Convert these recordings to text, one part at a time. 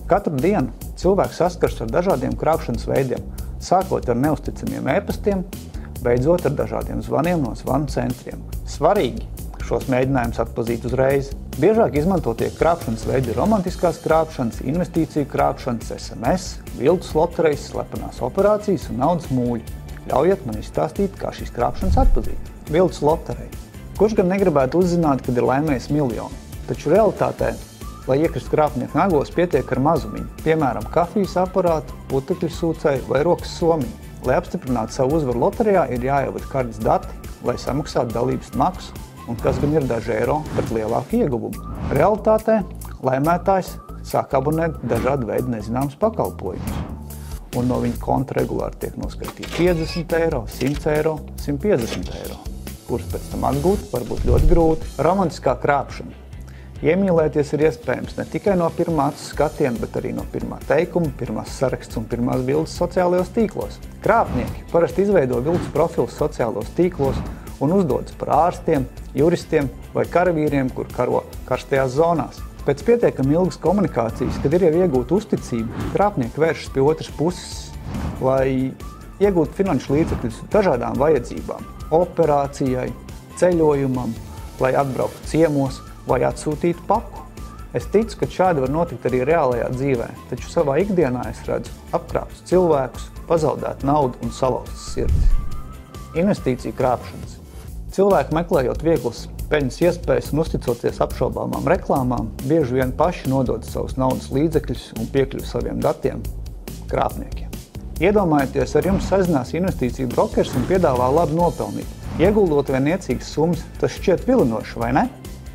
Katru dienu cilvēks saskars ar dažādiem krāpšanas veidiem, sākot ar neusticamiem e-pastiem, beidzot ar dažādiem zvaniem no zvanu centriem. Svarīgi šos mēģinājumus atpazīt uzreiz. Biežāk izmantotie krāpšanas veidi ir romantiskās krāpšanas, investīciju krāpšanas, SMS, viltus loterejas, slepenās operācijas un naudas mūļi. Ļaujiet man izstāstīt, kā šīs krāpšanas atpazīt. Viltus lotereja. Kurš gan negribētu uzzināt, kad ir laimējis miljonu? Taču realitātē, lai iekrist krāpnieku nagos, pietiek ar mazumiņu, piemēram, kafijas aparātu, putekļu sūcēju vai rokas somiņu. Lai apstiprinātu savu uzvaru loterijā, ir jāievada kartes dati, lai samaksātu dalības maksu, un kas gan ir daži eiro pret lielāku ieguvumu. Realitātē laimētājs sāk abonēt dažādu veidu nezināmus pakalpojumus, un no viņa konta regulāri tiek noskaitīti 50 eiro, 100 eiro, 150 eiro, kurus pēc tam atgūt var būt ļoti grūti. Romantiskā krāpšana. Iemīlēties ir iespējams ne tikai no pirmā acu skatiena, bet arī no pirmā teikuma, pirmās saraksts un pirmās bildes sociālajos tīklos. Krāpnieki parasti izveido viltus profilus sociālos tīklos un uzdodas par ārstiem, juristiem vai karavīriem, kur karo karstajās zonās. Pēc pietiekami ilgas komunikācijas, kad ir jau iegūta uzticība, krāpnieki vēršas pie otras puses, lai iegūtu finanšu līdzekļus dažādām vajadzībām, operācijai, ceļojumam, lai atbrauktu ciemos vai atsūtītu paku. Es ticu, ka šādi var notikt arī reālajā dzīvē, taču savā ikdienā es redzu apkrāptus cilvēkus, pazaudēt naudu un salauztas sirdis. Investīciju krāpšanas. Cilvēki meklējot vieglas peļņas iespējas un uzticoties apšaubāmām reklāmām, bieži vien paši nodod savus naudas līdzekļus un piekļuvi saviem datiem krāpniekiem. Iedomājieties, ar jums sazinās investīciju brokers un piedāvā labi nopelnīt. Ieguldot vien niecīgas summas, tas šķiet vilinoši, vai ne?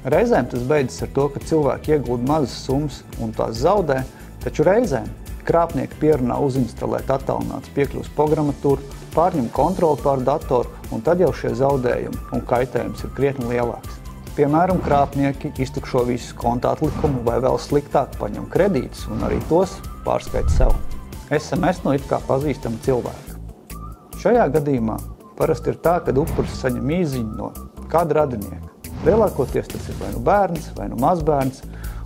Reizēm tas beidzas ar to, ka cilvēki iegulda mazas summas un tās zaudē, taču reizēm krāpnieki pierunā uzinstalēt attālinātas piekļuves programmatūru, pārņem kontroli pār datoru, un tad jau šie zaudējumi un kaitējums ir krietni lielāks. Piemēram, krāpnieki iztukšo visus konta atlikumu vai vēl sliktāk paņem kredītus un arī tos pārskaita sev. SMS no it kā pazīstama cilvēka. Šajā gadījumā parasti ir tā, kad upuris saņem īziņu no kāda radinieka. Lielākoties tas ir vai nu bērns, vai nu mazbērns,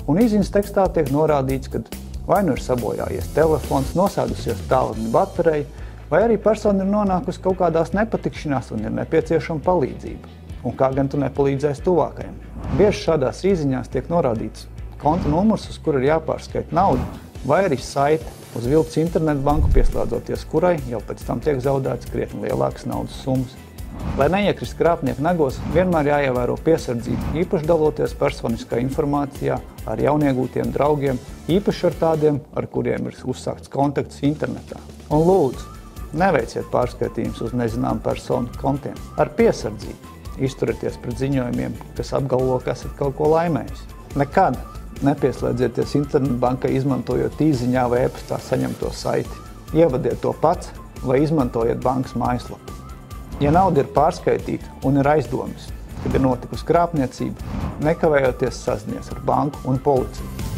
un īziņas tekstā tiek norādīts, ka vai nu ir sabojājies telefons, nosēdusies tālruņa baterija, vai arī persona ir nonākusi kaut kādās nepatikšanās un ir nepieciešama palīdzība. Un kā gan tu nepalīdzēsi tuvākajiem? Bieži šādās īziņās tiek norādīts konta numurs, uz kuru ir jāpārskaita nauda, vai arī saite uz viltus internetbanku, pieslēdzoties kurai jau pēc tam tiek zaudēts krietni lielākas naudas summas. Lai neiekrist krāpnieku nagos, vienmēr jāievēro piesardzība, īpaši daloties personiskā informācijā ar jauniegūtiem draugiem, īpaši ar tādiem, ar kuriem ir uzsākts kontakts internetā. Un lūdzu, neveiciet pārskaitījumus uz nezinām personu kontiem. Ar piesardzību izturieties pret ziņojumiem, kas apgalvo, ka esat kaut ko laimējis. Nekad nepieslēdzieties internetbankai, izmantojot īziņā vai e-pastā saņemto saiti. Ievadiet to pats vai izmantojiet bankas mājaslapu. Ja nauda ir pārskaitīta un ir aizdomas, kad ir notikusi krāpniecība, nekavējoties sazinies ar banku un policiju.